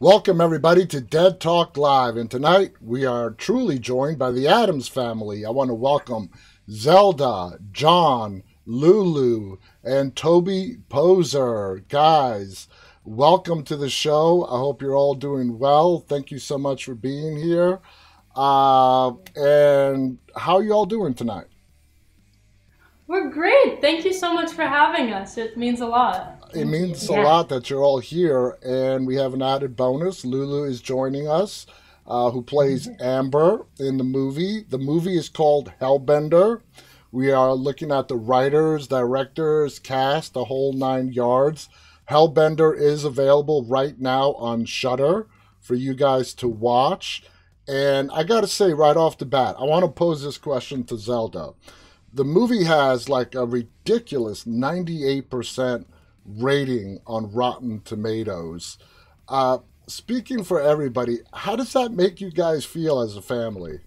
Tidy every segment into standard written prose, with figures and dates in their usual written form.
Welcome, everybody, to Dead Talk Live. And tonight we are truly joined by the Addams family. I want to welcome Zelda, John, Lulu, and Toby Poser. Guys, welcome to the show. I hope you're all doing well. Thank you so much for being here. And how are you all doing tonight? We're great. Thank you so much for having us. It means a lot. It means a lot that you're all here, and we have an added bonus. Lulu is joining us, who plays Amber in the movie. The movie is called Hellbender. We are looking at the writers, directors, cast, the whole 9 yards. Hellbender is available right now on Shudder for you guys to watch. And I got to say right off the bat, I want to pose this question to Zelda. The movie has like a ridiculous 98% rating on Rotten Tomatoes. Speaking for everybody, how does that make you guys feel as a family?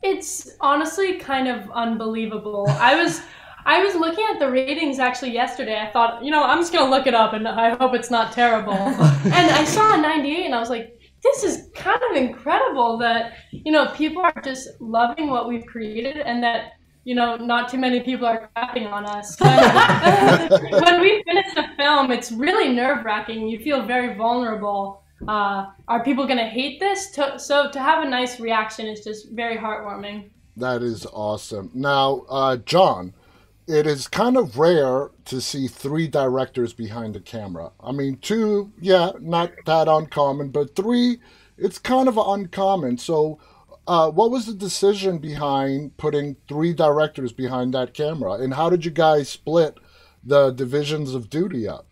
It's honestly kind of unbelievable. I was looking at the ratings actually yesterday. I thought, I'm just going to look it up and I hope it's not terrible. And I saw a 98 and I was like, this is kind of incredible that, people are just loving what we've created and that not too many people are crapping on us. When we finish the film, it's really nerve-wracking. You feel very vulnerable. Are people going to hate this? So to have a nice reaction is just very heartwarming. That is awesome. Now, John, it is kind of rare to see 3 directors behind the camera. I mean, 2, not that uncommon, but 3, it's kind of uncommon. So what was the decision behind putting 3 directors behind that camera? And how did you guys split the divisions of duty up?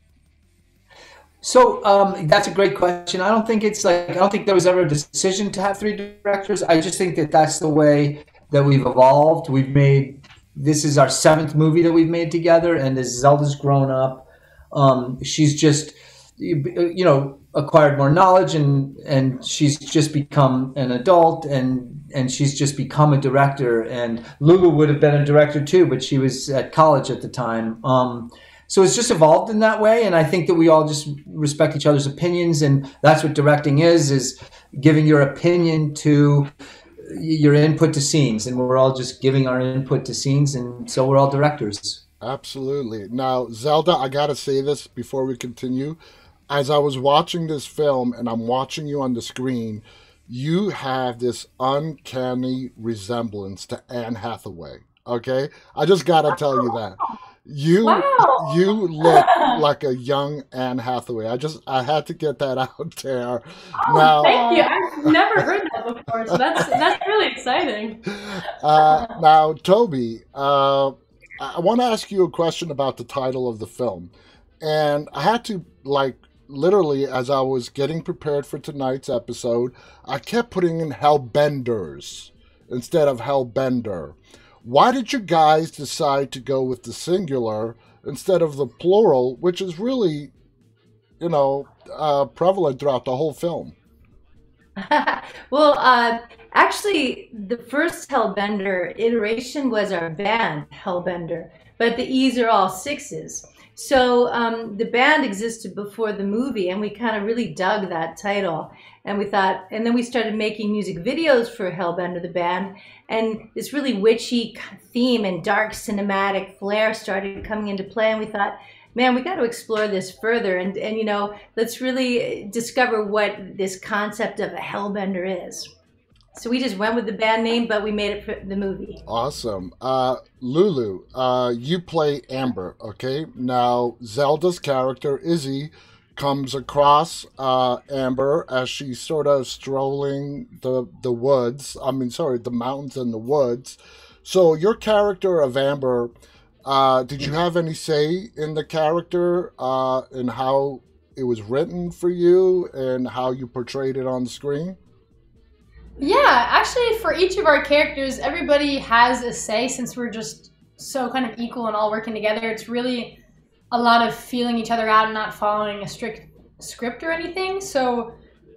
So that's a great question. I don't think there was ever a decision to have 3 directors. I just think that that's the way that we've evolved. This is our 7th movie that we've made together. And as Zelda's grown up, she's just, acquired more knowledge and she's just become an adult and she's just become a director. And Lulu would have been a director too, but she was at college at the time. So it's just evolved in that way. And I think that we all just respect each other's opinions. And that's what directing is giving your opinion to your input to scenes. And we're all just giving our input to scenes. And so we're all directors. Absolutely. Now, Zelda, I got to say this before we continue. As I was watching this film and I'm watching you on the screen, you have this uncanny resemblance to Anne Hathaway. Okay? I just got to tell you that. You look like a young Anne Hathaway. I had to get that out there. Oh, now, thank you. I've never heard that before, so that's really exciting. Now, Toby, I want to ask you a question about the title of the film. And I had to, literally, as I was getting prepared for tonight's episode, I kept putting in Hellbenders instead of Hellbender. Why did you guys decide to go with the singular instead of the plural, which is really, prevalent throughout the whole film? Well, actually, the first Hellbender iteration was our band, Hellbender, but the E's are all 6s. So the band existed before the movie, and we kind of really dug that title. And we thought, and then we started making music videos for Hellbender, the band, and this really witchy theme and dark cinematic flair started coming into play. And we thought, man, we got to explore this further, and let's really discover what this concept of a Hellbender is. So we just went with the band name, but we made it for the movie. Awesome. Lulu, you play Amber, okay? Now, Zelda's character, Izzy, comes across Amber as she's sort of strolling the mountains and the woods. So your character of Amber, did you have any say in the character and how it was written for you and how you portrayed it on the screen? Yeah, actually for each of our characters, everybody has a say since we're just so kind of equal and all working together. It's really a lot of feeling each other out and not following a strict script or anything. So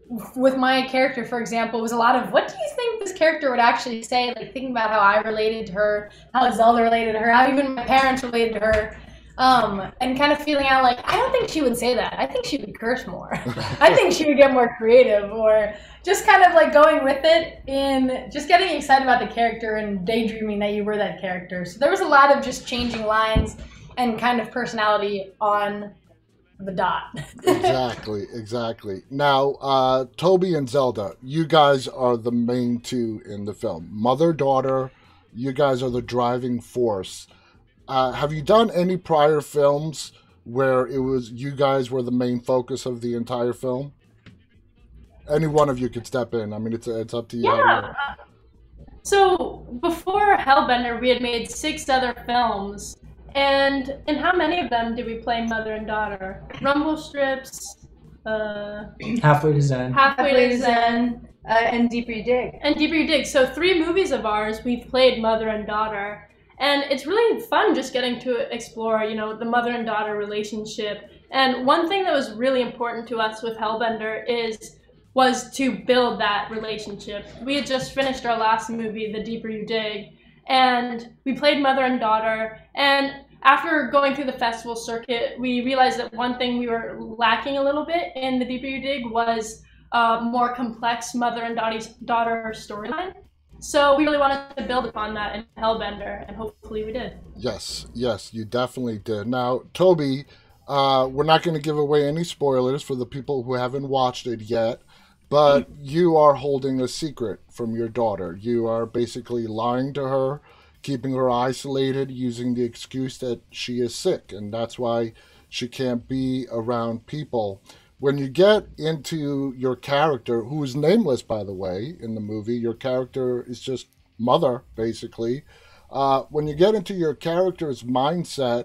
with my character, for example, was a lot of, what do you think this character would actually say? Like, thinking about how I related to her, how Zelda related to her, how even my parents related to her. And kind of feeling out like, I don't think she would say that. I think she would curse more. I think she would get more creative, or just kind of like going with it in just getting excited about the character and daydreaming that you were that character. So there was a lot of just changing lines and kind of personality on the dot. Exactly. Now, Toby and Zelda, you guys are the main two in the film. Mother-daughter, you guys are the driving force. Have you done any prior films where it was you guys were the main focus of the entire film? Any one of you could step in. I mean, it's up to you. Yeah. So before Hellbender, we had made 6 other films. And in how many of them did we play mother and daughter? Rumble Strips, Halfway to Zen. Halfway to Zen, and Deeper You Dig. and Deeper You Dig. So 3 movies of ours, we've played mother and daughter. And it's really fun just getting to explore, the mother and daughter relationship. And one thing that was really important to us with Hellbender was to build that relationship. We had just finished our last movie, The Deeper You Dig, and we played mother and daughter. And after going through the festival circuit, we realized that one thing we were lacking a little bit in The Deeper You Dig was a more complex mother and daughter storyline. So we really wanted to build upon that in Hellbender, and hopefully we did. Yes, you definitely did. Now, Toby, we're not going to give away any spoilers for the people who haven't watched it yet, but you are holding a secret from your daughter. You are basically lying to her, keeping her isolated, using the excuse that she is sick, and that's why she can't be around people. When you get into your character, who is nameless, by the way, in the movie, your character is just Mother, basically. When you get into your character's mindset,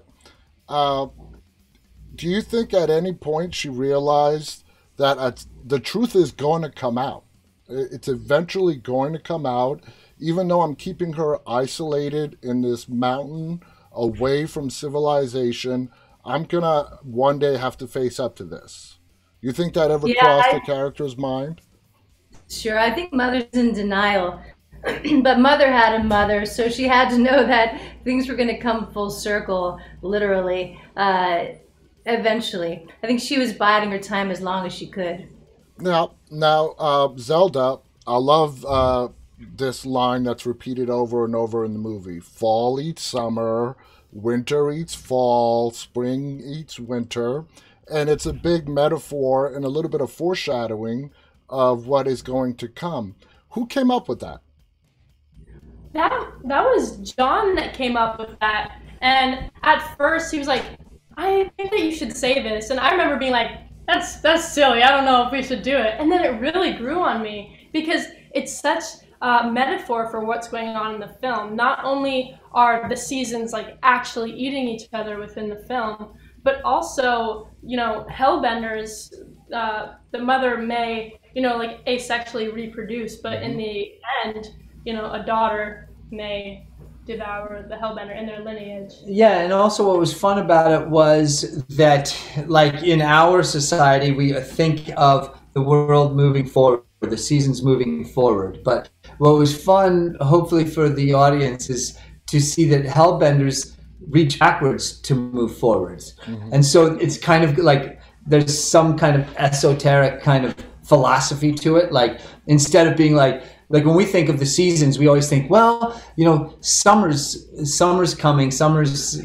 do you think at any point she realized that the truth is going to come out? It's eventually going to come out, even though I'm keeping her isolated in this mountain, away from civilization. I'm going to one day have to face up to this. You think that ever crossed the character's mind? Sure, I think Mother's in denial. But Mother had a mother, so she had to know that things were going to come full circle, literally, eventually. I think she was biding her time as long as she could. Now, Zelda, I love this line that's repeated over and over in the movie. Fall eats summer, winter eats fall, spring eats winter. And it's a big metaphor and a little bit of foreshadowing of what is going to come. Who came up with that? That was John that came up with that. And at first he was like, I think that you should say this. And I remember being like, that's silly. I don't know if we should do it. And then it really grew on me because it's such a metaphor for what's going on in the film. Not only are the seasons like actually eating each other within the film, but also, Hellbenders, the mother may, like asexually reproduce, but in the end, a daughter may devour the Hellbender in their lineage. Yeah, and also what was fun about it was that, like in our society, we think of the world moving forward, the seasons moving forward. But what was fun, hopefully for the audience, is to see that Hellbenders reach backwards to move forwards. Mm-hmm. And so it's kind of like there's some kind of esoteric kind of philosophy to it. Like instead of being like when we think of the seasons, we always think, well, summer's coming, summer's,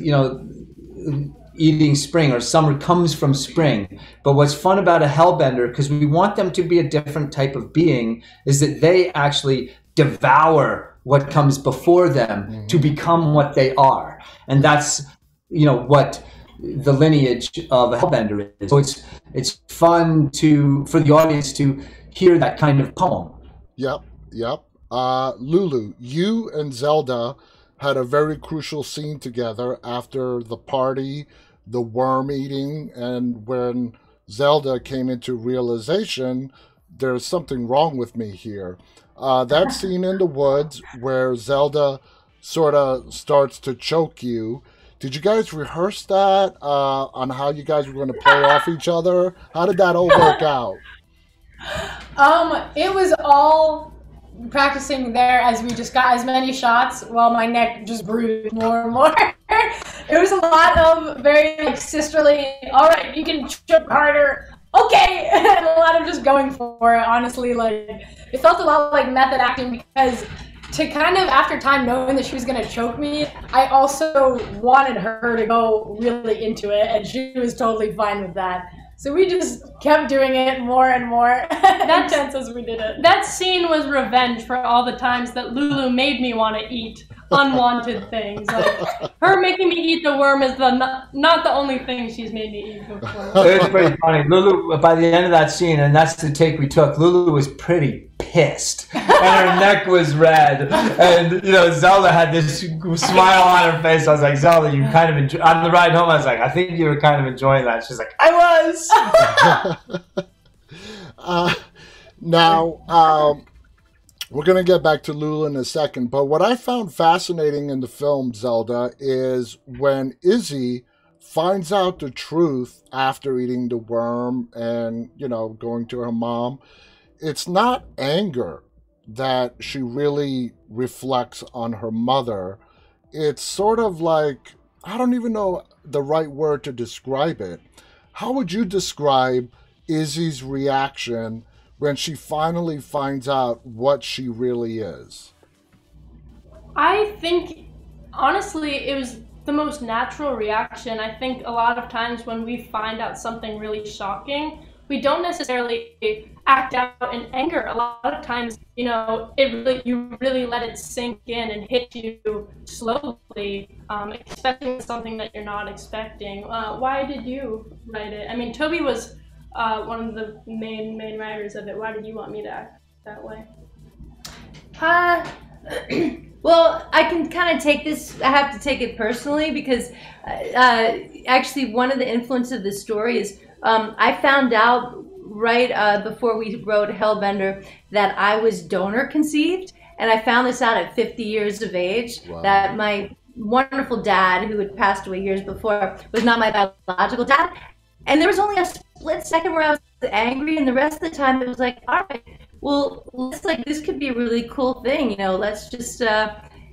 eating spring, or summer comes from spring. But what's fun about a Hellbender, because we want them to be a different type of being, is that they actually devour what comes before them to become what they are. And that's, what the lineage of a Hellbender is. So it's fun for the audience to hear that kind of poem. Yep. Lulu, you and Zelda had a very crucial scene together after the party, the worm eating, and when Zelda came into realization, there's something wrong with me here. That scene in the woods where Zelda sort of starts to choke you. Did you guys rehearse that on how you guys were going to play off each other? How did that all work out? It was all practicing there as we just got as many shots while my neck just bruised more and more. It was a lot of very like sisterly, all right, you can choke harder, okay, and a lot of just going for it. Honestly, like it felt a lot like method acting because to kind of after time knowing that she was gonna choke me, I also wanted her to go really into it, and she was totally fine with that. So we just kept doing it more and more intense as we did it. That scene was revenge for all the times that Lulu made me want to eat unwanted things. Like her making me eat the worm is not the only thing she's made me eat before. It was pretty funny. Lulu, by the end of that scene, and that's the take we took, Lulu was pretty pissed. And her neck was red. And, Zelda had this smile on her face. I was like, Zelda, you kind of on the ride home, I was like, I think you were kind of enjoying that. She's like, I was! Now, we're going to get back to Lulu in a second, but what I found fascinating in the film, Zelda, is when Izzy finds out the truth after eating the worm and, going to her mom. It's not anger that she really reflects on her mother. It's sort of like, I don't even know the right word to describe it. How would you describe Izzy's reaction when she finally finds out what she really is? I think, honestly, it was the most natural reaction. I think a lot of times when we find out something really shocking, we don't necessarily act out in anger. A lot of times, you really let it sink in and hit you slowly, especially with something that you're not expecting. Why did you write it? I mean, Toby was one of the main writers of it. Why did you want me to act that way? Well, I can kind of take this, I have to take it personally because actually one of the influences of the story is I found out right before we wrote Hellbender that I was donor conceived, and I found this out at 50 years of age. Wow. That my wonderful dad, who had passed away years before, was not my biological dad. And there was only a split second where I was angry, and the rest of the time it was like, all right, well, this could be a really cool thing, let's just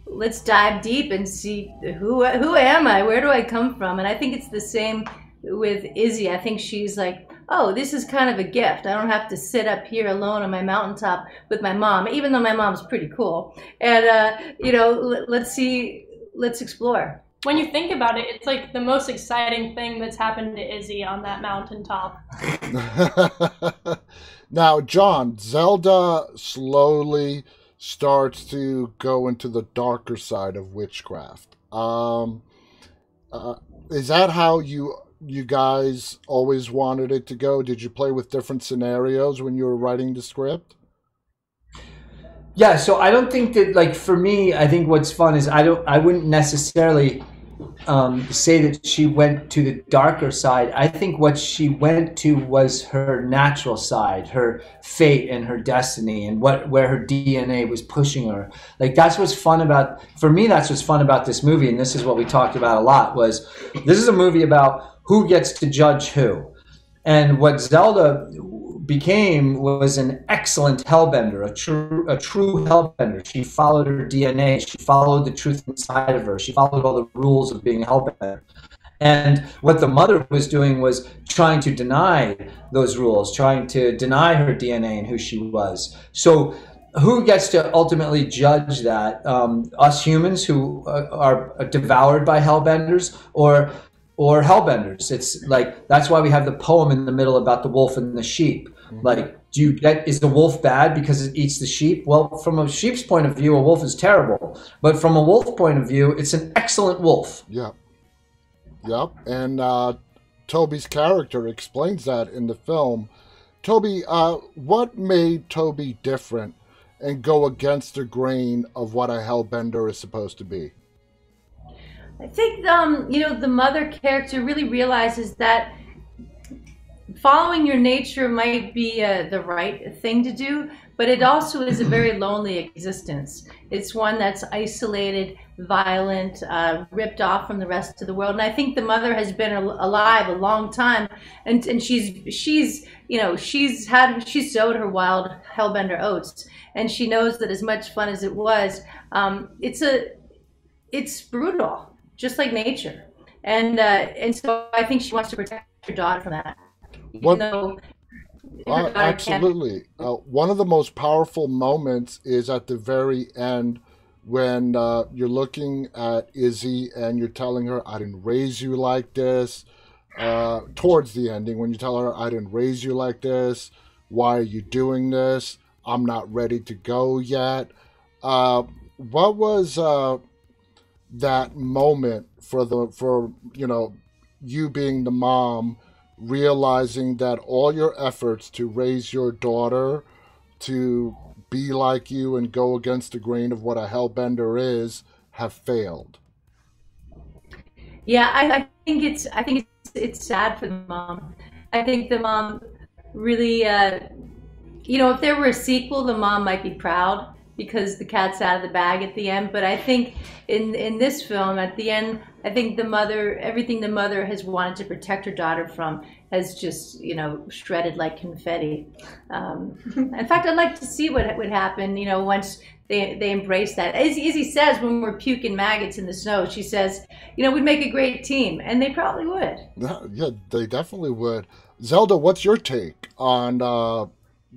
let's dive deep and see who am I, where do I come from? And I think it's the same with Izzy. I think she's like, oh, this is kind of a gift. I don't have to sit up here alone on my mountaintop with my mom, even though my mom's pretty cool. And let's explore. When you think about it, it's like the most exciting thing that's happened to Izzy on that mountaintop. Now, John, Zelda slowly starts to go into the darker side of witchcraft. Is that how you guys always wanted it to go? Did you play with different scenarios when you were writing the script? Yeah, so I don't think that, like, for me, I think what's fun is I wouldn't necessarily say that she went to the darker side. I think what she went to was her natural side, her fate and her destiny, and where her DNA was pushing her. Like, that's what's fun about, for me, that's what's fun about this movie, and this is what we talked about a lot, was this is a movie about who gets to judge who. And what Zelda became was an excellent Hellbender, a true Hellbender. She followed her DNA. She followed the truth inside of her. She followed all the rules of being a Hellbender. And what the mother was doing was trying to deny those rules, trying to deny her DNA and who she was. So who gets to ultimately judge that? Us humans who are devoured by Hellbenders, or Hellbenders? It's like, that's why we have the poem in the middle about the wolf and the sheep. Like, is the wolf bad because it eats the sheep? Well, from a sheep's point of view, a wolf is terrible. But from a wolf point of view, it's an excellent wolf. Yeah. Yep. And Toby's character explains that in the film. Toby, what made Toby different and go against the grain of what a Hellbender is supposed to be? I think, the mother character really realizes that following your nature might be the right thing to do, but it also is a very lonely existence. It's one that's isolated, violent, ripped off from the rest of the world. And I think the mother has been alive a long time, and she's sowed her wild Hellbender oats, and she knows that as much fun as it was, it's brutal, just like nature. And so I think she wants to protect her daughter from that. Absolutely. One of the most powerful moments is at the very end when you're looking at Izzy and you're telling her, I didn't raise you like this. Towards the ending, when you tell her, I didn't raise you like this. Why are you doing this? I'm not ready to go yet. What was that moment for you being the mom, realizing that all your efforts to raise your daughter to be like you and go against the grain of what a Hellbender is have failed? Yeah, I think it's sad for the mom. I think the mom really, if there were a sequel, the mom might be proud because the cat's out of the bag at the end. But I think in this film, at the end, I think the mother, everything the mother has wanted to protect her daughter from has just, shredded like confetti. In fact, I'd like to see what would happen, once they embrace that. As Izzy says, when we're puking maggots in the snow, she says, we'd make a great team. And they probably would. Yeah, they definitely would. Zelda, what's your take on,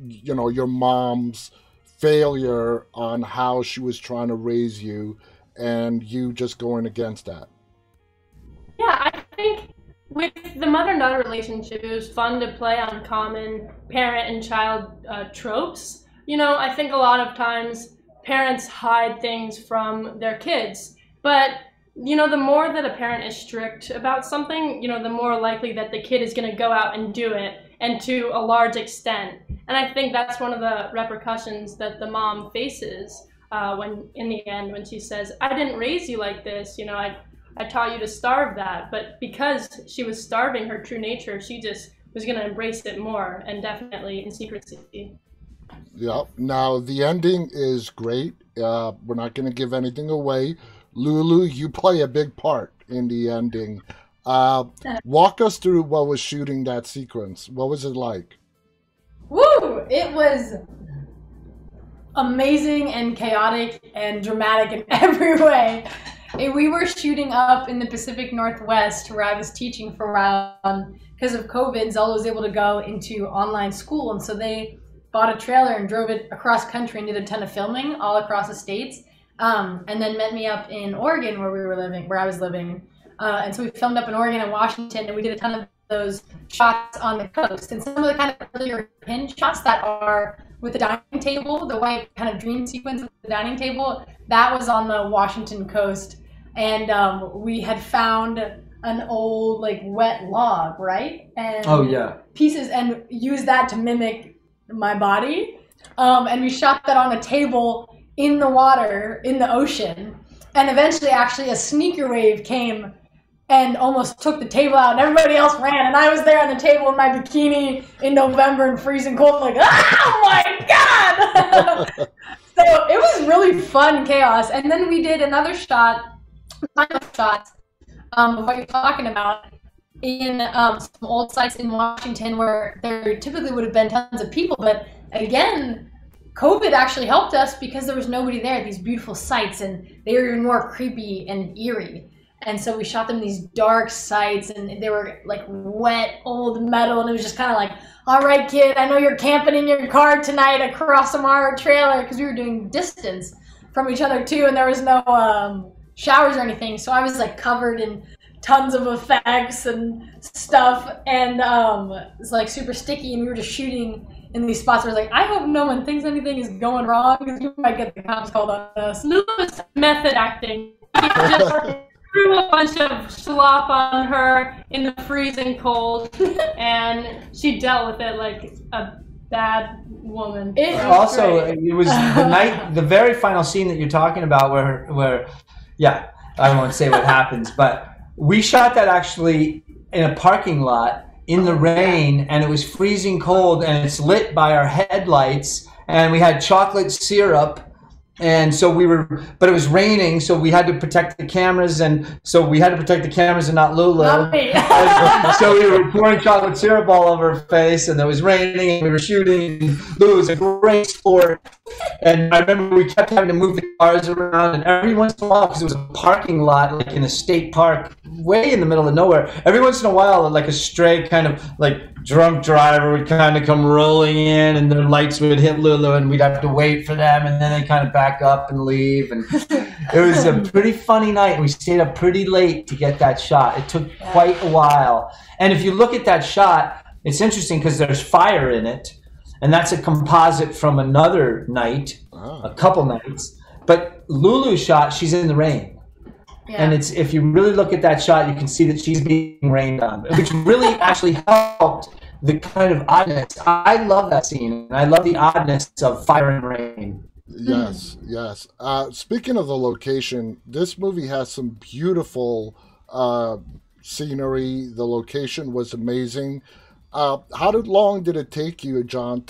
your mom's failure on how she was trying to raise you and you just going against that? Yeah, I think with the mother-daughter relationship, it was fun to play on common parent and child tropes. I think a lot of times parents hide things from their kids, but the more that a parent is strict about something, the more likely that the kid is going to go out and do it, and to a large extent. And I think that's one of the repercussions that the mom faces when, in the end, when she says, I didn't raise you like this, I taught you to starve that. But because she was starving her true nature, she just was going to embrace it more, and definitely in secrecy. Yeah. Now, the ending is great. We're not going to give anything away. Lulu, you play a big part in the ending. Walk us through what was shooting that sequence. What was it like? Woo! It was amazing and chaotic and dramatic in every way. We were shooting up in the Pacific Northwest where I was teaching for a while. Because of COVID, Zelda was able to go into online school, and so they bought a trailer and drove it across country and did a ton of filming all across the states. And then met me up in Oregon where I was living. And so we filmed up in Oregon and Washington, and we did a ton of those shots on the coast. And some of the kind of earlier pin shots that are with the dining table, the white kind of dream sequence with the dining table, that was on the Washington coast. And we had found an old wet log, right? And oh yeah, pieces, and used that to mimic my body. And we shot that on a table in the water, in the ocean. And eventually actually a sneaker wave came and almost took the table out, and everybody else ran, and I was there on the table in my bikini in November and freezing cold, like, oh my God! So it was really fun chaos. And then we did another final shot of what you're talking about in some old sites in Washington where there typically would have been tons of people, but again, COVID actually helped us because there was nobody there at these beautiful sites, and they were even more creepy and eerie. And so we shot them in these dark sites, and they were like wet old metal, and it was just kind of like, all right, kid, I know you're camping in your car tonight across our trailer, because we were doing distance from each other too, and there was no showers or anything. So I was like covered in tons of effects and stuff, and it was like super sticky, and we were just shooting in these spots where I was like, I hope no one thinks anything is going wrong, because we might get the cops called on us. Lulu's method acting. He just threw a bunch of slop on her in the freezing cold, and she dealt with it like a bad woman. It was the very final scene that you're talking about where yeah, I won't say what happens, but we shot that actually in a parking lot in the rain, and it was freezing cold, and it's lit by our headlights, and we had chocolate syrup. And so but it was raining, so we had to protect the cameras, and not Lulu. So we were pouring chocolate syrup all over her face, and it was raining, and we were shooting. Lulu was a great sport, and I remember we kept having to move the cars around, and every once in a while, because it was a parking lot, like in a state park, way in the middle of nowhere, every once in a while, like a stray kind of like drunk driver would kind of come rolling in, and their lights would hit Lulu, and we'd have to wait for them, and then they kind of back up and leave. And it was a pretty funny night. We stayed up pretty late to get that shot. It took quite a while. And if you look at that shot, it's interesting because there's fire in it, and that's a composite from another night, a couple nights. But Lulu's shot, she's in the rain. Yeah. And if you really look at that shot, you can see that she's being rained on, which really actually helped the kind of oddness. I love that scene, and I love the oddness of fire and rain. Yes, yes. Speaking of the location, this movie has some beautiful scenery. The location was amazing. How long did it take you, John,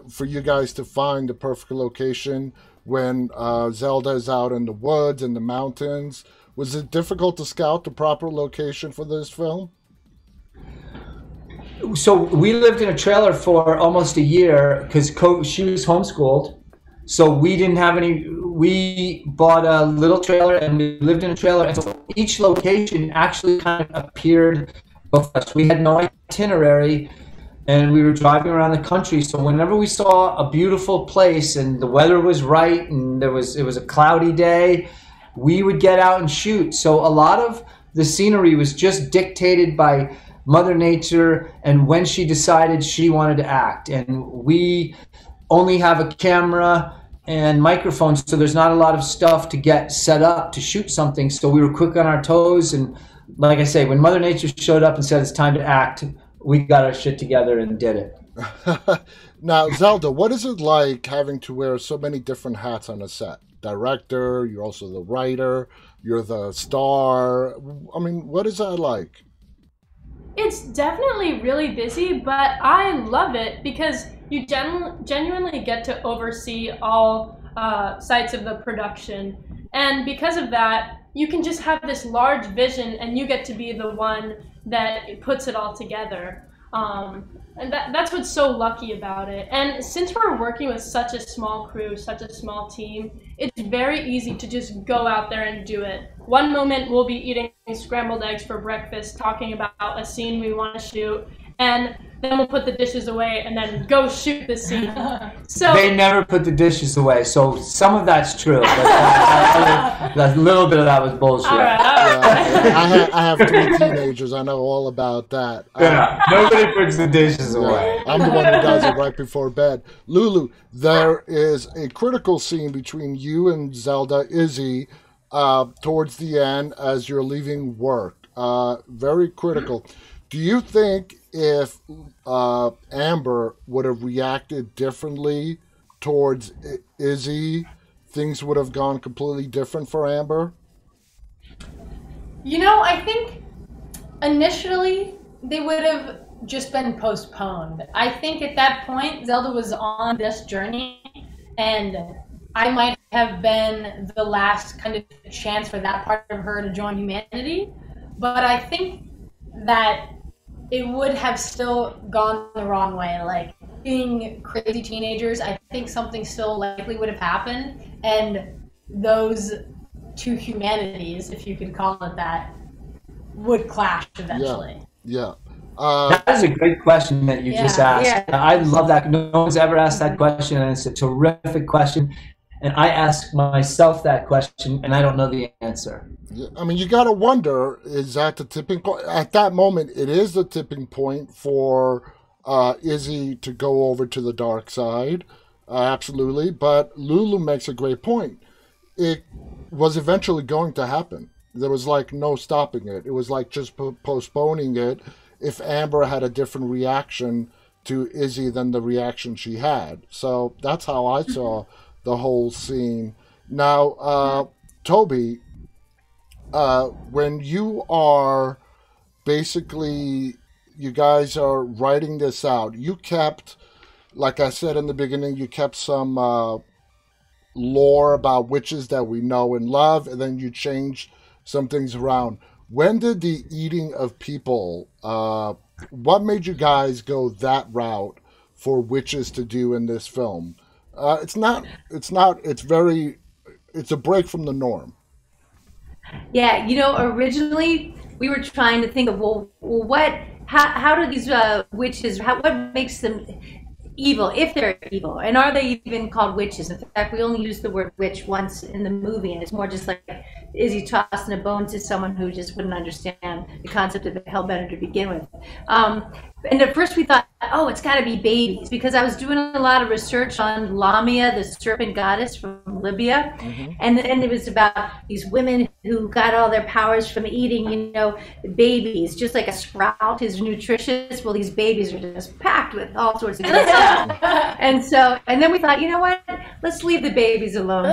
for you guys to find the perfect location when Zelda is out in the woods and the mountains? Was it difficult to scout the proper location for this film? So we lived in a trailer for almost a year because she was homeschooled. So we didn't have we bought a little trailer and we lived in a trailer. And so each location actually kind of appeared before us. We had no itinerary and we were driving around the country. So whenever we saw a beautiful place and the weather was right and it was a cloudy day, we would get out and shoot. So a lot of the scenery was just dictated by Mother Nature and when she decided she wanted to act. And we only have a camera and microphones, so there's not a lot of stuff to get set up to shoot something. So we were quick on our toes, and like I say, when Mother Nature showed up and said it's time to act, we got our shit together and did it. Now, Zelda, what is it like having to wear so many different hats on a set? Director, you're also the writer, you're the star. I mean, what is that like? It's definitely really busy, but I love it because you genuinely get to oversee all sides of the production. And because of that, you can just have this large vision and you get to be the one that puts it all together. And that's what's so lucky about it. And since we're working with such a small crew, such a small team, it's very easy to just go out there and do it. One moment we'll be eating scrambled eggs for breakfast, talking about a scene we want to shoot, and then we'll put the dishes away and then go shoot the scene. So they never put the dishes away, so some of that's true. But a little bit of that was bullshit. All right. Yeah, I have 3 teenagers. I know all about that. Yeah, nobody puts the dishes away. I'm the one who does it right before bed. Lulu, there is a critical scene between you and Zelda, Izzy, towards the end as you're leaving work. Very critical. Do you think if Amber would have reacted differently towards Izzy, things would have gone completely different for Amber? You know, I think initially they would have just been postponed. I think at that point, Zelda was on this journey, and I might have been the last kind of chance for that part of her to join humanity. But I think that it would have still gone the wrong way. Like, being crazy teenagers, I think something still likely would have happened, and those two humanities, if you could call it that, would clash eventually. Yeah. That is a great question that you just asked. Yeah. I love that. No one's ever asked that question, and it's a terrific question. And I ask myself that question, and I don't know the answer. I mean, you got to wonder, is that the tipping point? At that moment, it is the tipping point for Izzy to go over to the dark side. Absolutely. But Lulu makes a great point. It was eventually going to happen. There was like no stopping it. It was like just postponing it if Amber had a different reaction to Izzy than the reaction she had. So that's how I saw the whole scene. Now, Toby, when you are basically, you guys are writing this out, you kept like I said in the beginning, you kept some lore about witches that we know and love, and then you changed some things around. When did the eating of people, what made you guys go that route for witches to do in this film? It's a break from the norm. Yeah, originally we were trying to think of, how do these witches, what makes them evil, if they're evil, and are they even called witches? In fact, we only use the word witch once in the movie, and it's more just like, is he tossing a bone to someone who just wouldn't understand the concept of the Hellbender to begin with? And at first we thought, oh, it's got to be babies, because I was doing a lot of research on Lamia, the serpent goddess from Libya, and it was about these women who got all their powers from eating, babies, just like a sprout is nutritious. Well, these babies are just packed with all sorts of good stuff. And then we thought, you know what? Let's leave the babies alone.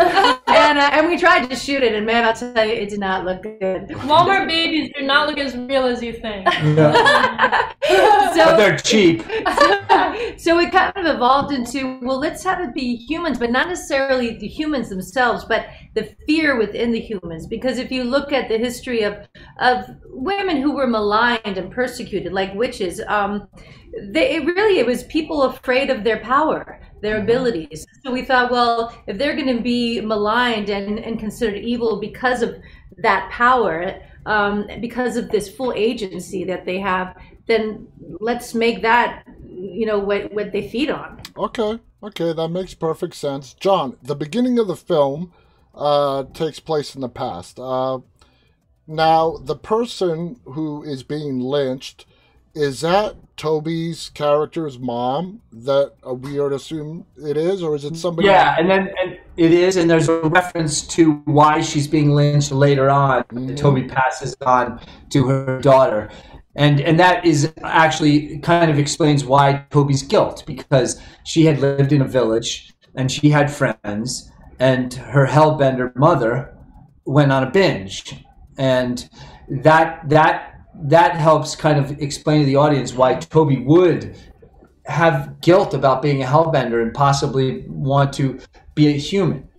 And we tried to shoot it, and man, I'll tell you, it did not look good. Walmart babies do not look as real as you think. But they're cheap. So it kind of evolved into, well, let's have it be humans, but not necessarily the humans themselves, but the fear within the humans. Because if you look at the history of women who were maligned and persecuted, like witches, it was people afraid of their power, their abilities. So we thought, well, if they're going to be maligned and considered evil because of that power, because of this full agency that they have, then let's make that, what they feed on. Okay, that makes perfect sense. John, the beginning of the film takes place in the past. Now, the person who is being lynched, is that Toby's character's mom that we are to assume it is, or is it somebody else? And it is, and there's a reference to why she's being lynched later on. Toby passes on to her daughter. And that is actually kind of explains why Toby's guilt, because she had lived in a village and she had friends, and her Hellbender mother went on a binge. And that helps kind of explain to the audience why Toby would have guilt about being a Hellbender and possibly want to be a human.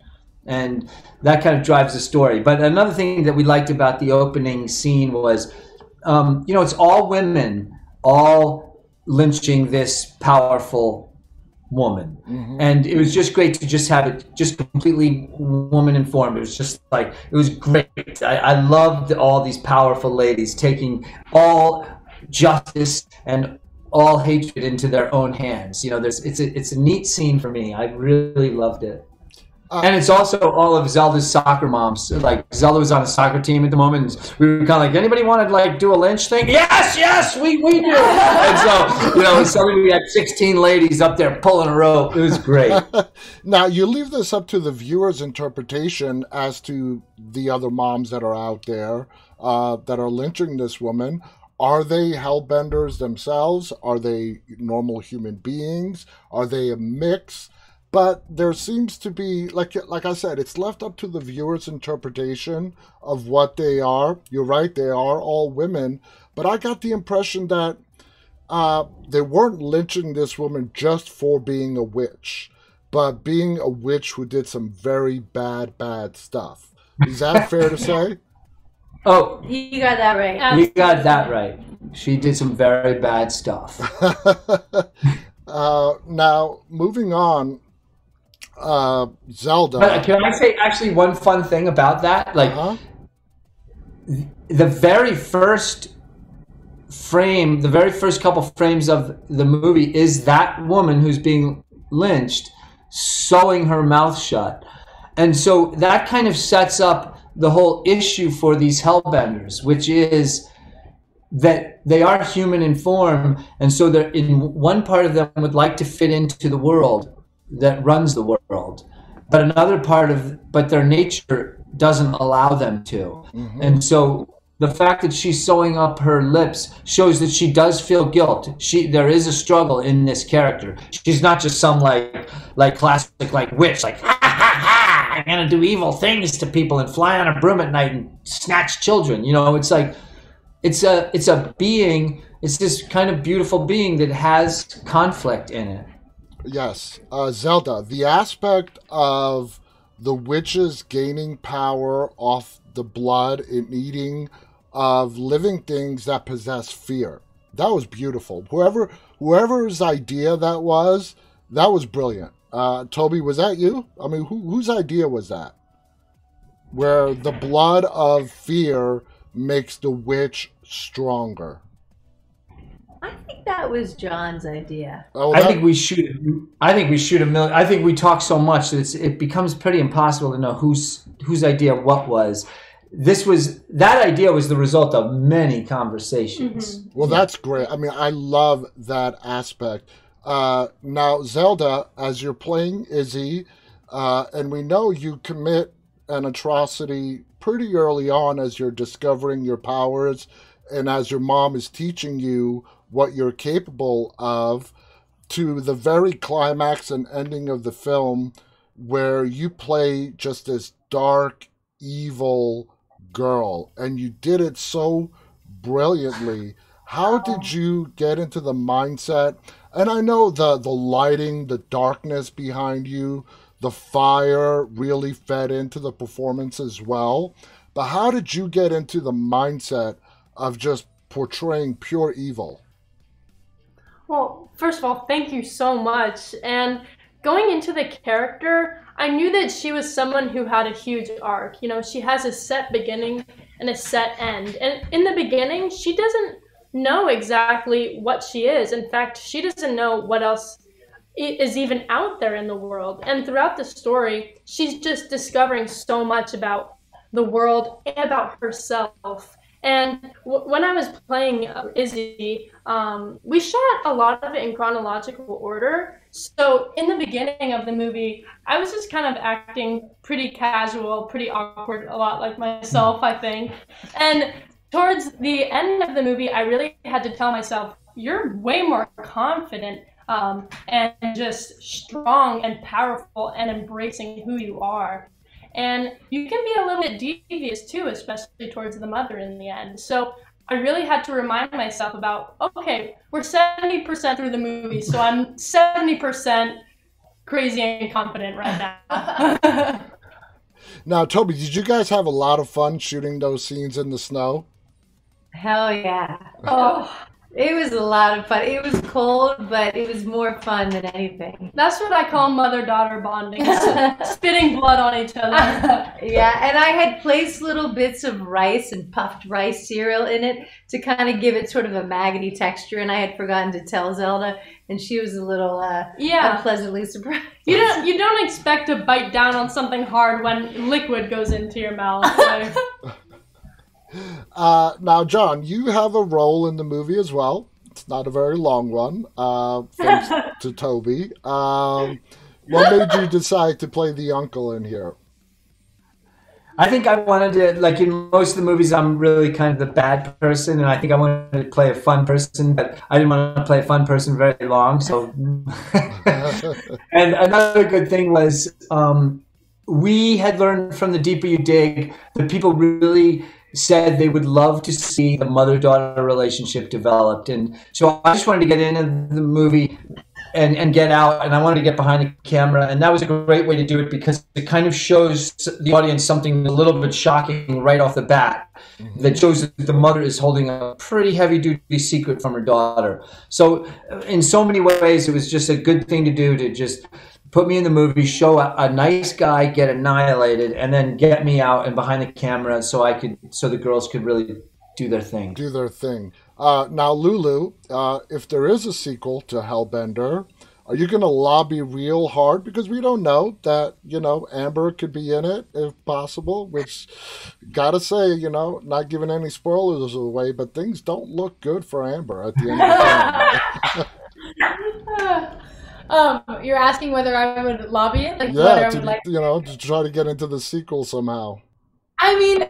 And that kind of drives the story. But another thing that we liked about the opening scene was, it's all women, all lynching this powerful woman. And it was just great to just have it just completely woman informed. It was just like, it was great. I loved all these powerful ladies taking all justice and all hatred into their own hands. It's a neat scene for me. I really loved it. And it's also all of Zelda's soccer moms. Like, Zelda was on a soccer team at the moment, and we were kind of like, anybody want to do a lynch thing? Yes, we do. And so, suddenly we had 16 ladies up there pulling a rope. It was great. Now, you leave this up to the viewer's interpretation as to the other moms that are out there that are lynching this woman. Are they Hellbenders themselves? Are they normal human beings? Are they a mix? But there seems to be, like I said, it's left up to the viewer's interpretation of what they are. You're right, they are all women. But I got the impression that they weren't lynching this woman just for being a witch, but being a witch who did some very bad stuff. Is that fair to say? Oh, you got that right. You got that right. She did some very bad stuff. Now, moving on. Zelda. But can I say actually one fun thing about that? Like, the very first frame, the very first couple frames of the movie is that woman who's being lynched sewing her mouth shut. And so that kind of sets up the whole issue for these Hellbenders, which is that they are human in form, and so they're in one part of them would like to fit into the world that runs the world, but their nature doesn't allow them to. And so the fact that she's sewing up her lips shows that she does feel guilt. There is a struggle in this character. She's not just some like classic witch, like ha ha ha, I'm gonna do evil things to people and fly on a broom at night and snatch children. It's like it's a being. It's this kind of beautiful being that has conflict in it. Yes, Zelda. The aspect of the witches gaining power off the blood and eating of living things that possess fear. That was beautiful. Whoever's idea that was brilliant. Toby, was that you? I mean, whose idea was that? Where the blood of fear makes the witch stronger. I think that was John's idea. Oh, I think we shoot a million. I think we talk so much that it becomes pretty impossible to know whose idea what was. That idea was the result of many conversations. Mm-hmm. Well, that's great. I mean, I love that aspect. Now, Zelda, as you're playing Izzy, and we know you commit an atrocity pretty early on as you're discovering your powers and as your mom is teaching you what you're capable of, to the very climax and ending of the film where you play just this dark, evil girl, and you did it so brilliantly. How did you get into the mindset? And I know the lighting, the darkness behind you, the fire really fed into the performance as well. But how did you get into the mindset of just portraying pure evil? Well, first of all, thank you so much. And going into the character, I knew that she was someone who had a huge arc. You know, she has a set beginning and a set end. And in the beginning, she doesn't know exactly what she is. In fact, she doesn't know what else is even out there in the world. And throughout the story, she's just discovering so much about the world and about herself. And when I was playing Izzy, we shot a lot of it in chronological order. So in the beginning of the movie, I was just kind of acting pretty casual, pretty awkward, a lot like myself, I think. And towards the end of the movie, I really had to tell myself, you're way more confident and just strong and powerful and embracing who you are. And you can be a little bit devious too, especially towards the mother in the end. So I really had to remind myself about, okay, we're 70% through the movie, so I'm 70% crazy and confident right now. Now, Toby, did you guys have a lot of fun shooting those scenes in the snow? Hell yeah. Oh, it was a lot of fun. It was cold, but it was more fun than anything. That's what I call mother-daughter bonding, spitting blood on each other. Yeah, and I had placed little bits of rice and puffed rice cereal in it to kind of give it sort of a maggoty texture, and I had forgotten to tell Zelda, and she was a little unpleasantly surprised. You don't expect to bite down on something hard when liquid goes into your mouth. Like. Now, John, you have a role in the movie as well. It's not a very long one, thanks to Toby. What made you decide to play the uncle in here? I think I wanted to, like in most of the movies, I'm really kind of the bad person, and I think I wanted to play a fun person, but I didn't want to play a fun person very long. So, and another good thing was we had learned from The Deeper You Dig that people really said they would love to see the mother-daughter relationship developed. And so I just wanted to get into the movie and get out, and I wanted to get behind the camera. And that was a great way to do it because it kind of shows the audience something a little bit shocking right off the bat. Mm-hmm. That shows that the mother is holding a pretty heavy-duty secret from her daughter. So in so many ways, it was just a good thing to do, to just put me in the movie, show a nice guy get annihilated, and then get me out and behind the camera so the girls could really do their thing. Now, Lulu, if there is a sequel to Hellbender, are you going to lobby real hard? Because we don't know that, Amber could be in it if possible, which, gotta say, not giving any spoilers away, but things don't look good for Amber at the end of the film. You're asking whether I would lobby it? To try to get into the sequel somehow. I mean,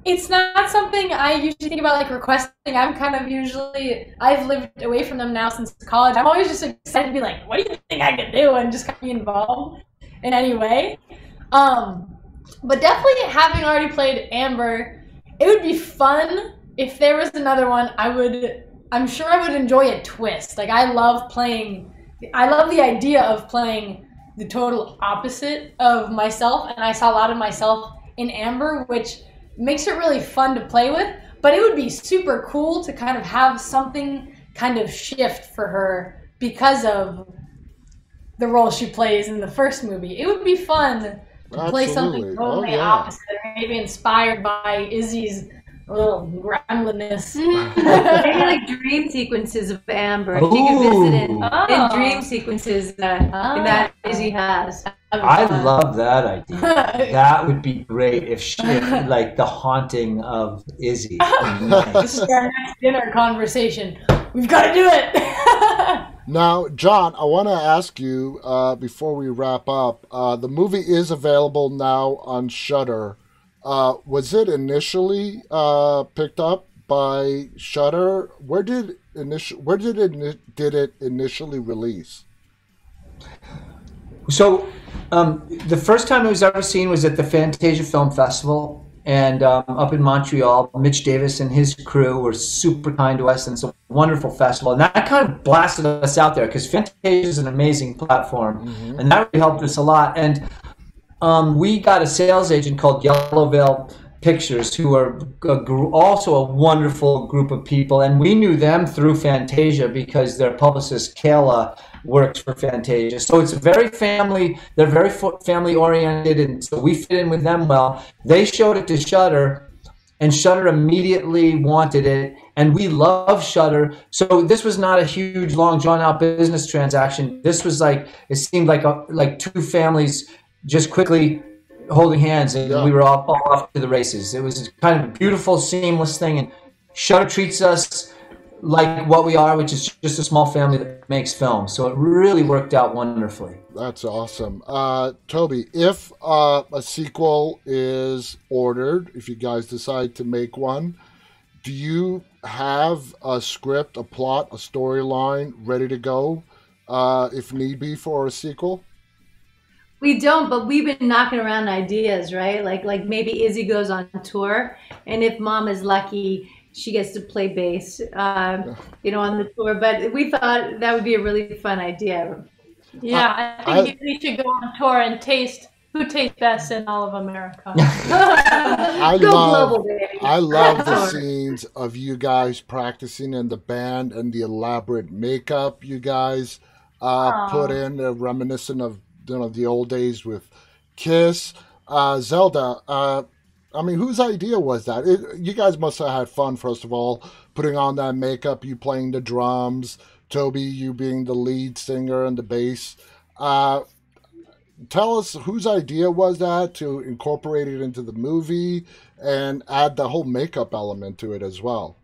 it's not something I usually think about, like, requesting. I've lived away from them now since college. I'm always just excited to be like, what do you think I could do? And just kind of be involved in any way. But definitely having already played Amber, it would be fun if there was another one. I'm sure I would enjoy a twist. Like, I love playing I love the idea of playing the total opposite of myself, and I saw a lot of myself in Amber, which makes it really fun to play with. But it would be super cool to kind of have something kind of shift for her because of the role she plays in the first movie. It would be fun to play something totally opposite, maybe inspired by Izzy's little gremlinness. Maybe like dream sequences of Amber. If you could visit in dream sequences that Izzy has. I love that idea. That would be great if she, like the haunting of Izzy. This is our next dinner conversation. We've got to do it. Now, John, I want to ask you before we wrap up. The movie is available now on Shudder. Was it initially picked up by Shudder? Where did it initially release? So, the first time it was ever seen was at the Fantasia Film Festival, and up in Montreal. Mitch Davis and his crew were super kind to us, and it's a wonderful festival. And that kind of blasted us out there because Fantasia is an amazing platform, and that really helped us a lot. And we got a sales agent called Yellow Veil Pictures, who are also a wonderful group of people, and we knew them through Fantasia because their publicist Kayla works for Fantasia. So it's very family. They're very family oriented, and so we fit in with them well. They showed it to Shudder, and Shudder immediately wanted it, and we love Shudder. So this was not a huge, long, drawn-out business transaction. This was like, it seemed like two families just quickly holding hands, and we were all off to the races. It was kind of a beautiful, seamless thing, and Shudder treats us like what we are, which is just a small family that makes films. So it really worked out wonderfully. That's awesome. Toby, if a sequel is ordered, if you guys decide to make one, do you have a script, a plot, a storyline ready to go if need be for a sequel? We don't, but we've been knocking around ideas, right? Like maybe Izzy goes on tour, and if Mom is lucky, she gets to play bass, on the tour. But we thought that would be a really fun idea. Yeah, I think we should go on tour and taste who tastes best in all of America. Global, baby. I love the scenes of you guys practicing in the band and the elaborate makeup you guys put in, reminiscent of the old days with Kiss. Zelda, whose idea was that? You guys must have had fun, first of all, putting on that makeup, you playing the drums, Toby, you being the lead singer and the bass. Tell us whose idea was that to incorporate it into the movie and add the whole makeup element to it as well.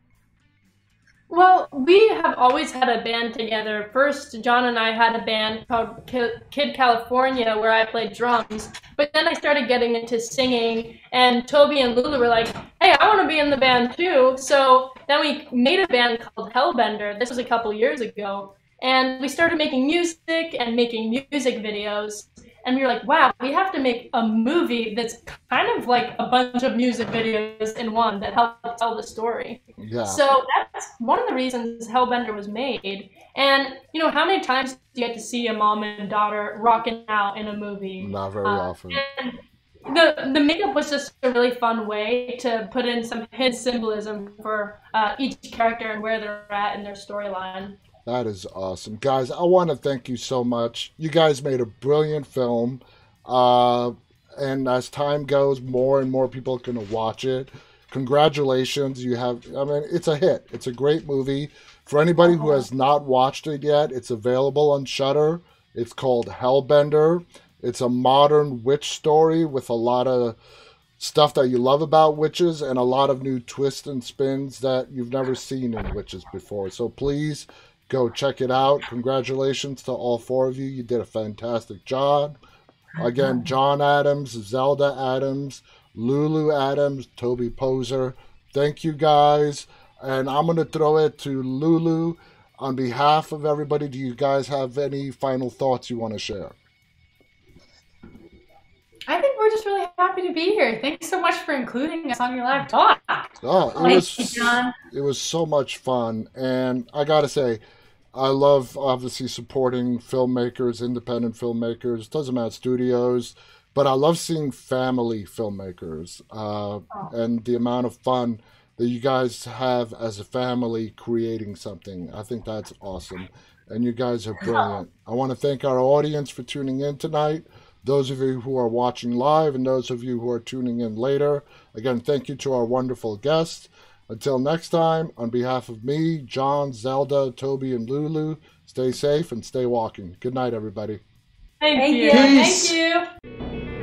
Well, we have always had a band together. First, John and I had a band called Kid California where I played drums. But then I started getting into singing, and Toby and Lulu were like, hey, I want to be in the band too. So then we made a band called Hellbender. This was a couple years ago. And we started making music and making music videos. And we were like, wow, we have to make a movie that's kind of like a bunch of music videos in one that help tell the story. Yeah. So that's one of the reasons Hellbender was made. And, how many times do you get to see a mom and daughter rocking out in a movie? Not very often. And the makeup was just a really fun way to put in some hidden symbolism for each character and where they're at in their storyline. That is awesome. Guys, I want to thank you so much. You guys made a brilliant film. And as time goes, more and more people are going to watch it. Congratulations. It's a hit. It's a great movie. For anybody who has not watched it yet, it's available on Shudder. It's called Hellbender. It's a modern witch story with a lot of stuff that you love about witches and a lot of new twists and spins that you've never seen in witches before. So please go check it out. Congratulations to all four of you. You did a fantastic job. Again, John Adams, Zelda Adams, Lulu Adams, Toby Poser. Thank you guys. And I'm going to throw it to Lulu. On behalf of everybody, do you guys have any final thoughts you want to share? I think we're just really happy to be here. Thanks so much for including us on your live talk. Oh, it was so much fun. And I got to say, I love obviously supporting filmmakers, independent filmmakers, doesn't matter, studios, but I love seeing family filmmakers and the amount of fun that you guys have as a family creating something. I think that's awesome. And you guys are brilliant. I want to thank our audience for tuning in tonight. Those of you who are watching live and those of you who are tuning in later. Again, thank you to our wonderful guests. Until next time, on behalf of me, John, Zelda, Toby, and Lulu, stay safe and stay walking. Good night, everybody. Thank Thank you. you. Thank you.